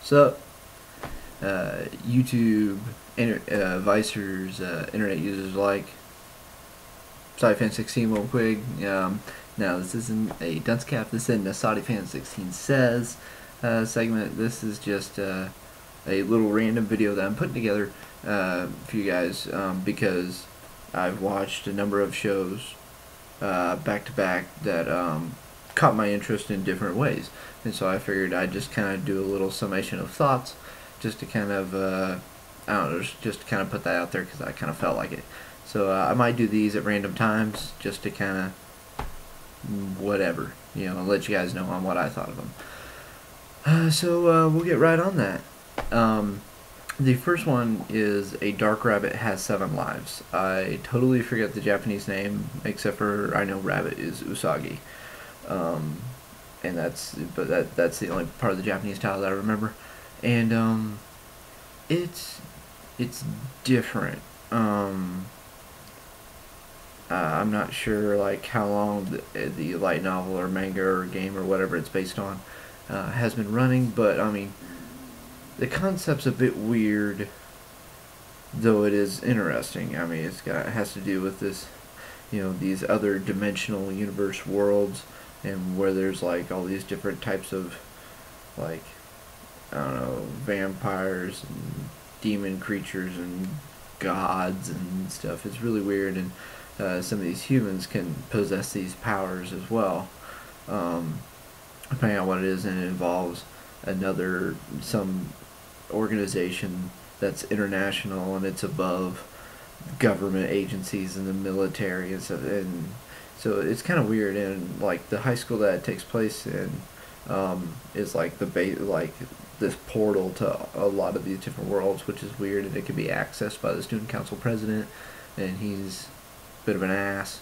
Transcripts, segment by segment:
So, YouTube, Vicers, internet users like SaudiFan16 real quick. Now, this isn't a Dunce Cap, this isn't a SaudiFan16 Says segment. This is just a little random video that I'm putting together for you guys because I've watched a number of shows back to back that caught my interest in different ways. And so I figured I'd just kind of do a little summation of thoughts just to kind of, I don't know, just to kind of put that out there because I kind of felt like it. So I might do these at random times just to kind of whatever, let you guys know on what I thought of them. So we'll get right on that. The first one is A Dark Rabbit Has 7 Lives. I totally forget the Japanese name, except for I know rabbit is Usagi. And that's the only part of the Japanese title that I remember. And it's different. I'm not sure like how long the light novel or manga or game or whatever it's based on has been running, but I mean the concept's a bit weird, though it is interesting. I mean it has to do with this, these other dimensional universe worlds, and where there's like all these different types of like, I don't know, vampires and demon creatures and gods and stuff. It's really weird, and some of these humans can possess these powers as well, depending on what it is, and it involves some organization that's international, and it's above government agencies and the military and stuff, and so it's kind of weird. And like the high school that it takes place in is like like this portal to a lot of these different worlds, which is weird, and it can be accessed by the student council president, and he's a bit of an ass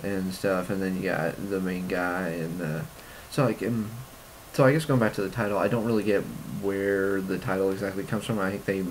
and stuff. And then you got the main guy, and so I guess going back to the title, I don't really get where the title exactly comes from. I think they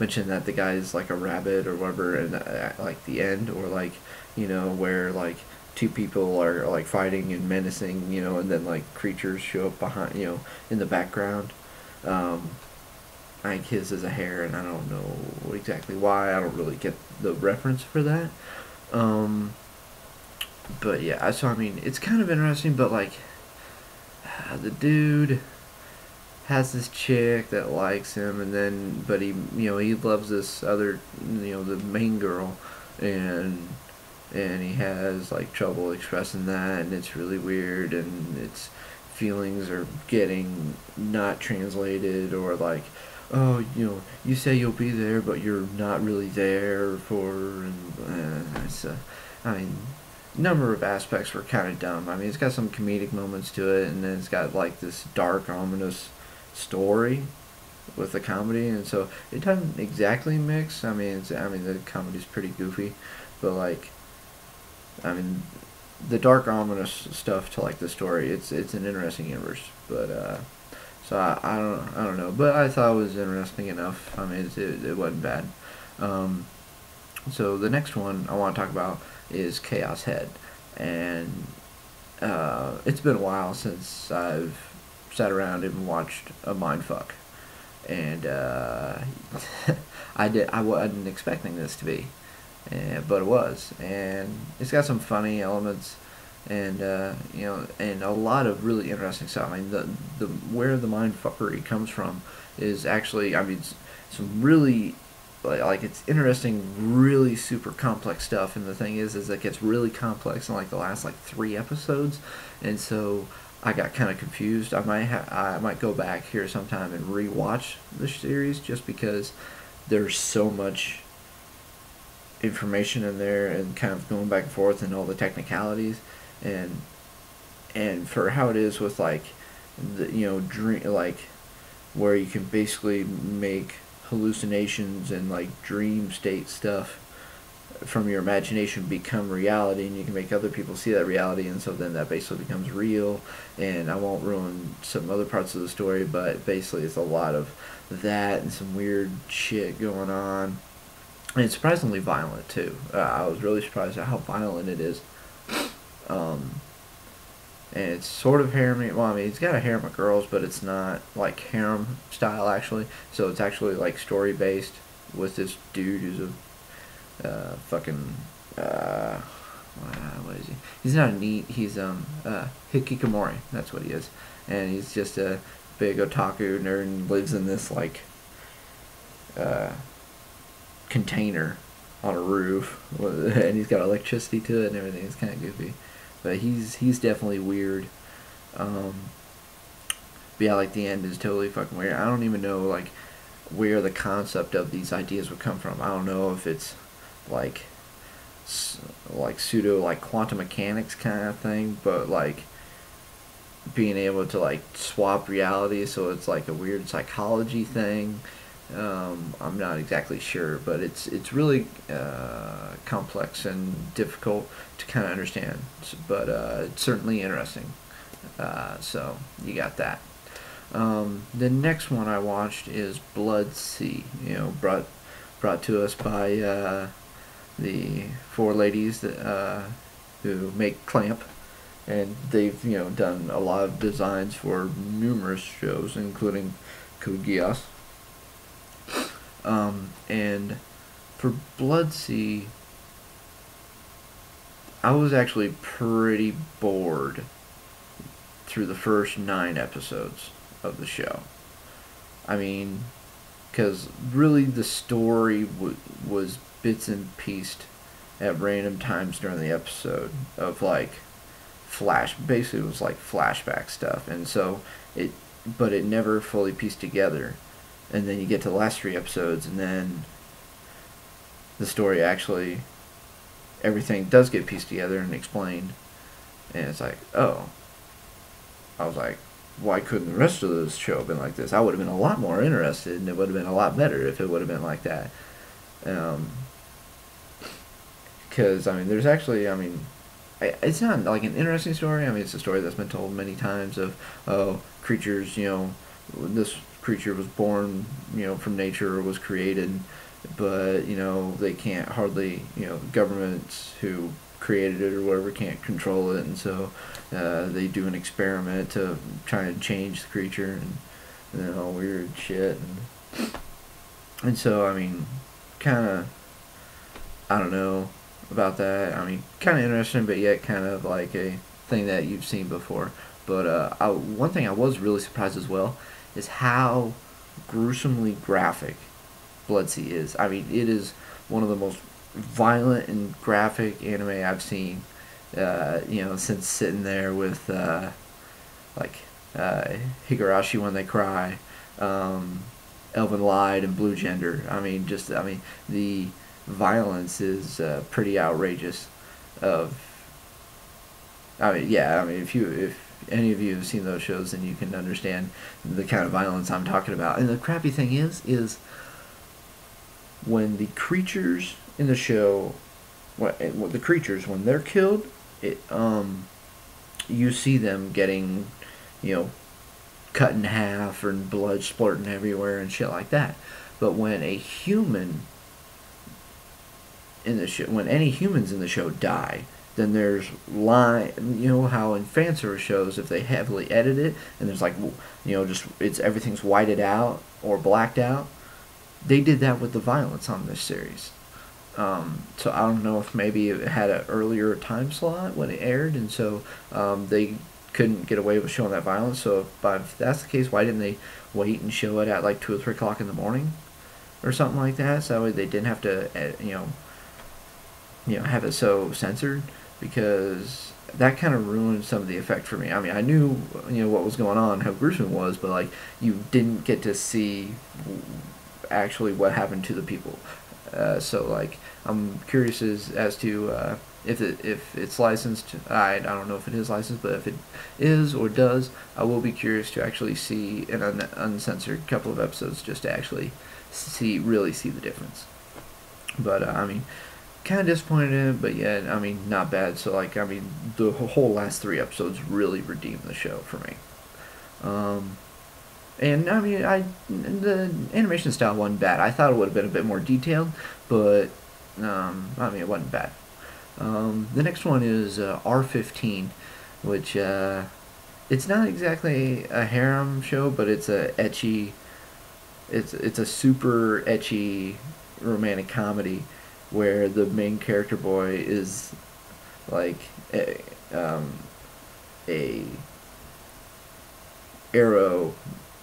mentioned that the guy is like a rabbit or whatever, and like the end, or like, where like two people are like fighting and menacing, and then like creatures show up behind, in the background. I think his is a hare, and I don't know exactly why. I don't really get the reference for that. But yeah, so I mean, it's kind of interesting, but like, the dude has this chick that likes him, and then, but he loves this other, the main girl, and he has like trouble expressing that, and it's really weird, and its feelings are getting not translated, or like, oh, you say you'll be there, but you're not really there for, and I mean, number of aspects were kind of dumb. I mean, it's got some comedic moments to it, and then it's got like this dark, ominous story with the comedy, and so it doesn't exactly mix. I mean, the comedy's pretty goofy, but like, I mean, the dark, ominous stuff to like the story, it's an interesting universe. But so I don't know, but I thought it was interesting enough. I mean, it wasn't bad. So the next one I want to talk about is Chaos Head, and it's been a while since I've sat around and watched a mindfuck, and I wasn't expecting this to be, but it was, and it's got some funny elements, and and a lot of really interesting stuff. I mean, the where the mindfuckery comes from is actually, I mean, some really, like it's interesting, really super complex stuff, and the thing is it gets really complex in like the last like 3 episodes, and so I got kind of confused. I might go back here sometime and rewatch the series, just because there's so much information in there, and kind of going back and forth, and all the technicalities, and for how it is with like the dream, like where you can basically make hallucinations and like dream state stuff from your imagination become reality, and you can make other people see that reality, and so then that basically becomes real. And I won't ruin some other parts of the story, but basically it's a lot of that and some weird shit going on, and it's surprisingly violent too. I was really surprised at how violent it is. and it's sort of harem. Well, I mean, it's got a harem of girls, but it's not like harem style actually. So it's actually like story based with this dude who's a fucking what is he? He's not a neat. He's hikikomori. That's what he is, and he's just a big otaku nerd and lives in this like container on a roof, and he's got electricity to it and everything. It's kind of goofy, but he's definitely weird. But yeah, like the end is totally fucking weird. I don't even know like where the concept of these ideas would come from. I don't know if it's like pseudo like quantum mechanics kind of thing, but like being able to like swap reality, so it's like a weird psychology thing. I'm not exactly sure, but it's really complex and difficult to kind of understand, but it's certainly interesting. So you got that. The next one I watched is Blood Sea. Brought to us by the four ladies that who make Clamp, and they've done a lot of designs for numerous shows, including Code Geass. And for Blood Sea, I was actually pretty bored through the first 9 episodes of the show. I mean, because really the story was bits and pieced at random times during the episode of like basically it was like flashback stuff, and so but it never fully pieced together. And then you get to the last 3 episodes, and then the story actually, everything does get pieced together and explained, and it's like, oh. I was like, why couldn't the rest of this show have been like this? I would have been a lot more interested, and it would have been a lot better if it would have been like that. Because, I mean, there's actually, I mean, it's not like an interesting story. I mean, it's a story that's been told many times of, oh, creatures, this creature was born, from nature or was created, but, they can't hardly, governments who created it or whatever can't control it, and so they do an experiment to try and change the creature, and all weird shit, and so, I mean, kind of, I don't know about that. I mean, kind of interesting, but yet kind of like a thing that you've seen before. But one thing I was really surprised as well is how gruesomely graphic Blood Sea is. I mean, it is one of the most violent and graphic anime I've seen. Since sitting there with Higurashi When They Cry, Elven Lied, and Blue Gender. I mean, the violence is pretty outrageous. If any of you have seen those shows, then you can understand the kind of violence I'm talking about. And the crappy thing is when the creatures in the show, when they're killed, you see them getting, cut in half and blood splurting everywhere and shit like that. But when a human in the show, when any humans in the show die, then there's how in fan service shows, if they heavily edit it and there's like, everything's whited out or blacked out. They did that with the violence on this series. So I don't know if maybe it had an earlier time slot when it aired, and so they couldn't get away with showing that violence. So if that's the case, why didn't they wait and show it at like 2 or 3 o'clock in the morning, or something like that? So that way they didn't have to, have it so censored, because that kind of ruined some of the effect for me. I mean, I knew what was going on, how gruesome it was, but like you didn't get to see actually what happened to the people. So like I'm curious as to if it's licensed. I don't know if it is licensed, but if it is or does, I will be curious to actually see an uncensored couple of episodes just to actually really see the difference. But I mean, kind of disappointed in it, but yet I mean not bad. So like I mean the whole last 3 episodes really redeemed the show for me. And I mean, the animation style wasn't bad. I thought it would have been a bit more detailed, but I mean, it wasn't bad. The next one is R15. which it's not exactly a harem show, but it's a ecchi. It's a super ecchi romantic comedy where the main character boy is like a arrow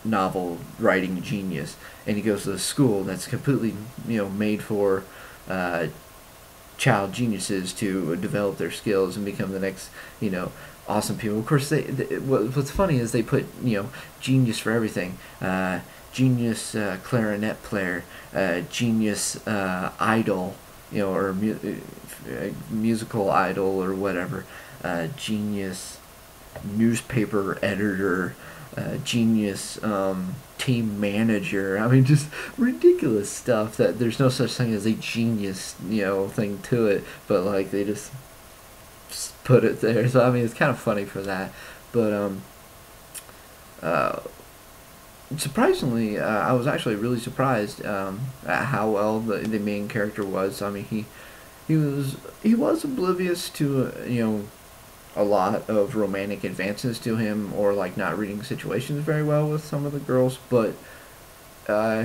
novel writing genius, and he goes to a school that's completely made for uh, child geniuses to develop their skills and become the next awesome people. Of course, what's funny is they put genius for everything. Genius clarinet player, genius idol, or musical idol or whatever, genius newspaper editor, genius team manager. I mean, just ridiculous stuff that there's no such thing as a genius, thing to it, but like they just put it there. So I mean, it's kind of funny for that. But uh, surprisingly, I was actually really surprised at how well the main character was. I mean, he was oblivious to a lot of romantic advances to him, or like not reading situations very well with some of the girls, but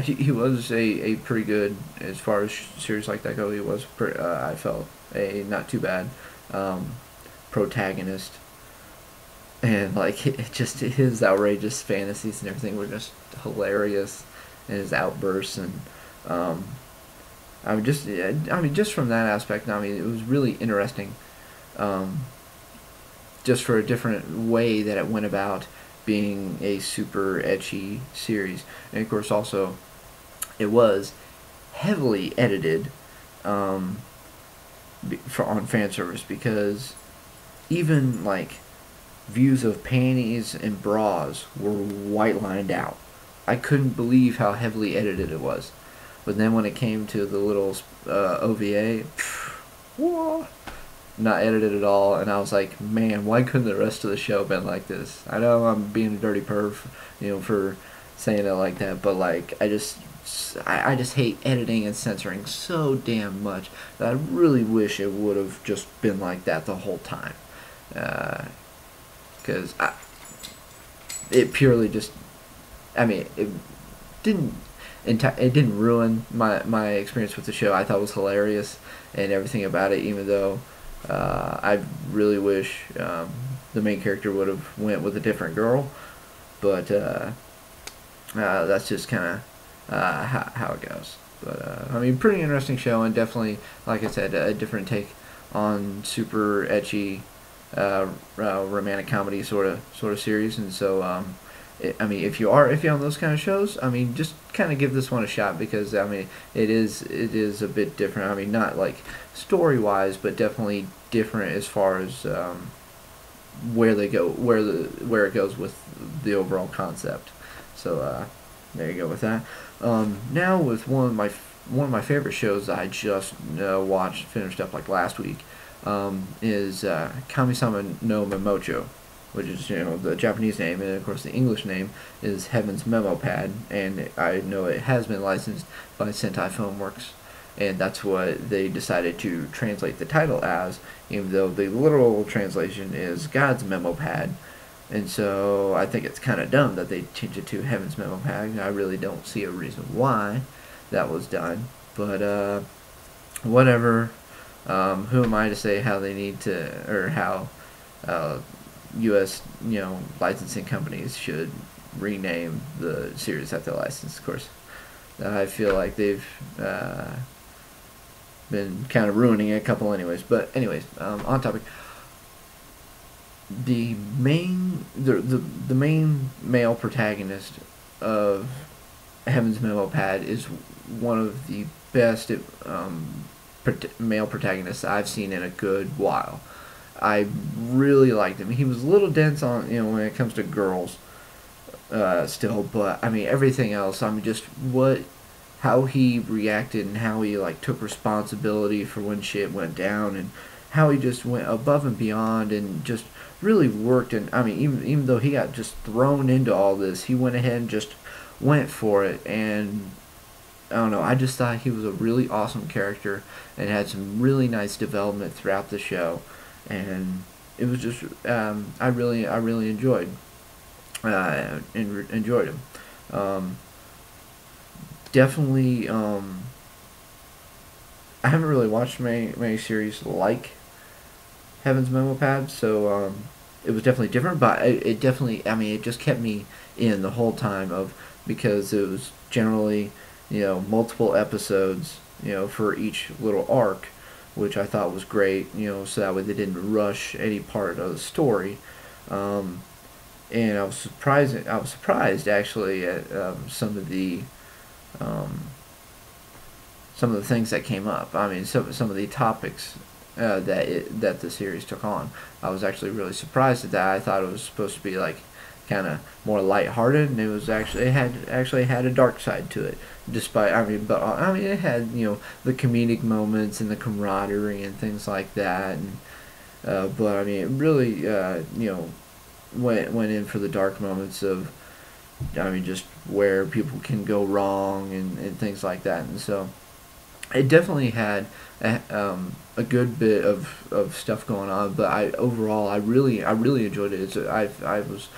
he was a pretty good, as far as series like that go. He was I felt a not too bad um, protagonist, and like just his outrageous fantasies and everything were just hilarious, and his outbursts and just from that aspect, I mean, it was really interesting. Um, just for a different way that it went about being a super ecchi series. And of course, also, it was heavily edited um, on fan service, because even like views of panties and bras were white lined out. I couldn't believe how heavily edited it was. But then when it came to the little OVA, whoa, not edited at all, and I was like, man, why couldn't the rest of the show been like this? I know I'm being a dirty perv, for saying it like that, but like I just hate editing and censoring so damn much that I really wish it would have just been like that the whole time, because it purely just, I mean, didn't it didn't ruin my experience with the show. I thought it was hilarious and everything about it, even though I really wish the main character would have went with a different girl, but that's just kind of how it goes. But I mean, pretty interesting show, and definitely, like I said, a different take on super ecchi romantic comedy sort of series. And so I mean, if you're on those kind of shows, I mean, just kind of give this one a shot, because I mean, it is a bit different. I mean, not like story wise, but definitely different as far as where they go, where it goes with the overall concept. So there you go with that. Now with one of my favorite shows that I just finished up like last week, is Kami-sama no Memocho, which is the Japanese name, and of course the English name is Heaven's Memo Pad, and I know it has been licensed by Sentai Filmworks, and that's what they decided to translate the title as, even though the literal translation is God's Memo Pad. And so I think it's kind of dumb that they changed it to Heaven's Memo Pad. I really don't see a reason why that was done, but whatever. Who am I to say how they need to, or how U.S. licensing companies should rename the series that they license? Of course, I feel like they've been kind of ruining a couple, anyways. But anyways, on topic. The main male protagonist of Heaven's Memo Pad is one of the best male protagonists I've seen in a good while. I really liked him. He was a little dense on when it comes to girls, still, but I mean everything else. I mean just how he reacted and how he like took responsibility for when shit went down, and how he just went above and beyond and just really worked. And I mean even though he got just thrown into all this, he went ahead and just went for it. And I don't know, I just thought he was a really awesome character and had some really nice development throughout the show. And it was just I really enjoyed him. Um, Definitely, I haven't really watched many series like Heaven's Memo Pad, so it was definitely different. But it definitely, I mean, it just kept me in the whole time of, because it was generally, multiple episodes, for each little arc, which I thought was great. So that way they didn't rush any part of the story. Um, and I was surprised actually at um, some of the things that came up. I mean, some of the topics that the series took on. I was actually really surprised at that. I thought it was supposed to be like kind of more lighthearted, and it had a dark side to it. Despite, I mean, it had, the comedic moments and the camaraderie and things like that. And but I mean, it really went in for the dark moments of, I mean, just where people can go wrong and things like that. And so it definitely had a good bit of stuff going on. But overall, I really enjoyed it. I was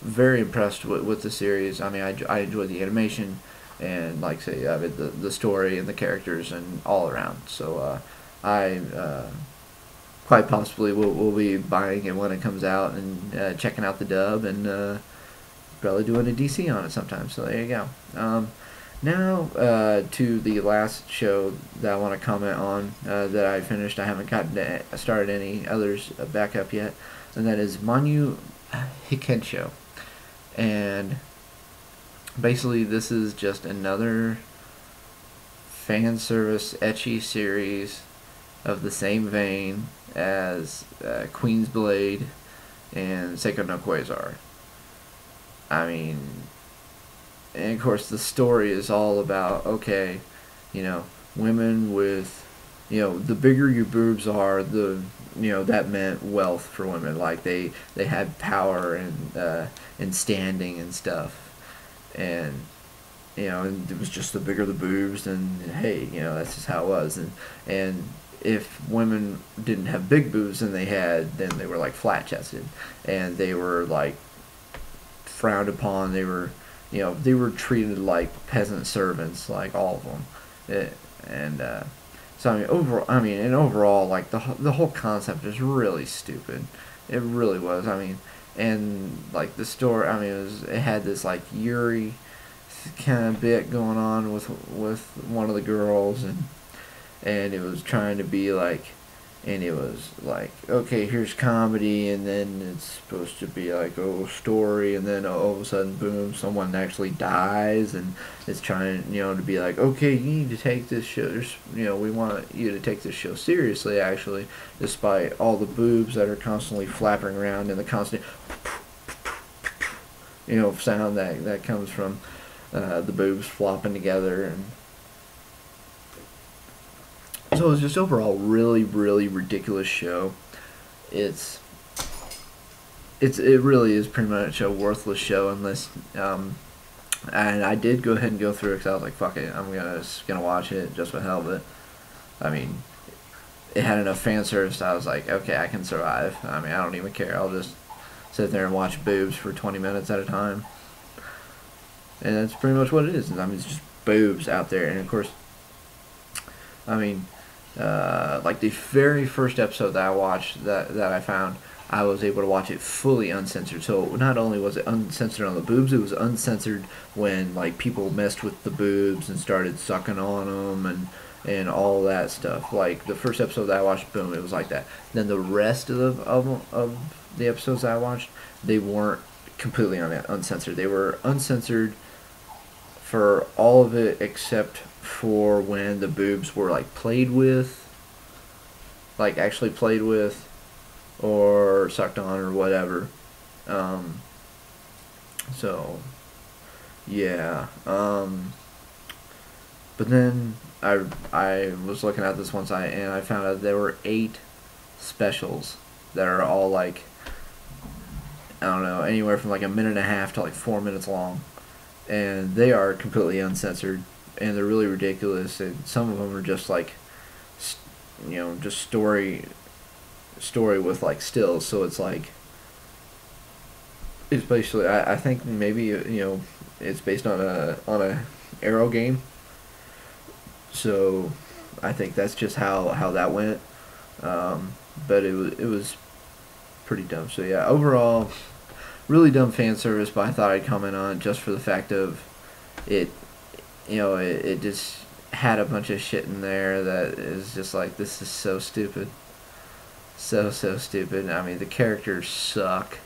very impressed with the series. I mean, I enjoyed the animation and, like say, I mean, the story and the characters and all around. So I quite possibly will be buying it when it comes out and checking out the dub and probably doing a DC on it sometime. So there you go. Now to the last show that I want to comment on that I finished. I haven't started any others back up yet, and that is Manu Hikensho. And basically, this is just another fan service ecchi series of the same vein as Queen's Blade and Seiko no Quasar. I mean, and of course the story is all about, okay, women with, the bigger your boobs are, that meant wealth for women. Like they had power and standing and stuff, and and it was just the bigger the boobs, then hey, that's just how it was. And if women didn't have big boobs, then they were like flat chested, and they were like frowned upon. They were treated like peasant servants, like all of them. So overall, like the whole concept is really stupid. It really was. I mean, and like the story. I mean, it had this like Yuri kind of bit going on with one of the girls, and it was trying to be like, and it was like, okay, here's comedy, and then it's supposed to be like, oh, story, and then all of a sudden, boom, someone actually dies, and it's trying, to be like, okay, you need to take this show, we want you to take this show seriously, actually, despite all the boobs that are constantly flapping around and the constant, sound that comes from the boobs flopping together. And so it was just overall really, really ridiculous show. It really is pretty much a worthless show unless and I did go ahead and go through it because I was like, fuck it, I'm gonna watch it just for hell. But I mean, it had enough fan service that I was like, okay, I can survive. I mean, I don't even care. I'll just sit there and watch boobs for 20 minutes at a time. And that's pretty much what it is. I mean, it's just boobs out there. And of course, I mean, like the very first episode that I watched, that I found, I was able to watch it fully uncensored. So not only was it uncensored on the boobs, it was uncensored when like people messed with the boobs and started sucking on them and all that stuff. Like the first episode that I watched, boom, it was like that. Then the rest of the episodes that I watched, they weren't completely uncensored. They were uncensored for all of it except for when the boobs were like played with, like actually played with or sucked on or whatever. So yeah. But then I was looking at this one site and I found out there were 8 specials that are all like, I don't know, anywhere from like a minute and a half to like 4 minutes long, and they are completely uncensored, and they're really ridiculous, and some of them are just like, just story story with like stills, so it's like it's basically I think maybe it's based on a arrow game, so I think that's just how that went. But it was pretty dumb. So yeah, overall, really dumb fan service. But I thought I'd comment on it just for the fact of it. It just had a bunch of shit in there that is just like, this is so stupid, so stupid. I mean, the characters suck,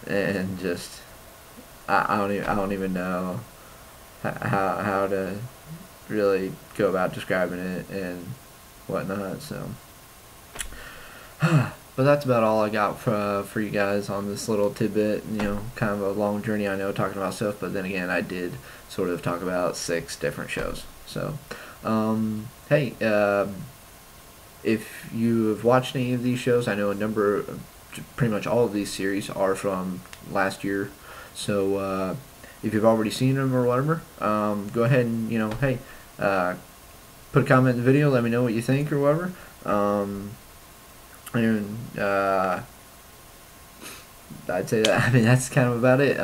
and just I don't even know how to really go about describing it and whatnot. So, but that's about all I got for you guys on this little tidbit. Kind of a long journey, I know, talking about stuff, but then again, I did sort of talk about 6 different shows. So, hey, if you have watched any of these shows, I know pretty much all of these series are from last year. So, if you've already seen them or whatever, go ahead and, hey, put a comment in the video, let me know what you think or whatever. And I'd say that, I mean, that's kind of about it.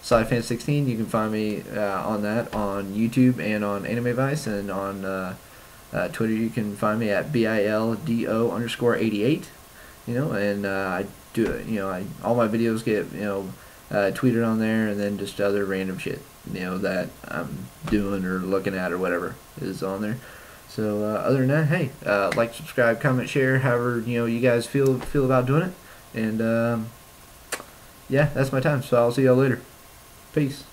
SonicFan16, you can find me on that on YouTube and on Anime Vice, and on Twitter you can find me at BILDO_88. And I do it. All my videos get tweeted on there, and then just other random shit that I'm doing or looking at or whatever is on there. So other than that, hey, like, subscribe, comment, share, however you guys feel about doing it. And yeah, that's my time. So I'll see y'all later. Peace.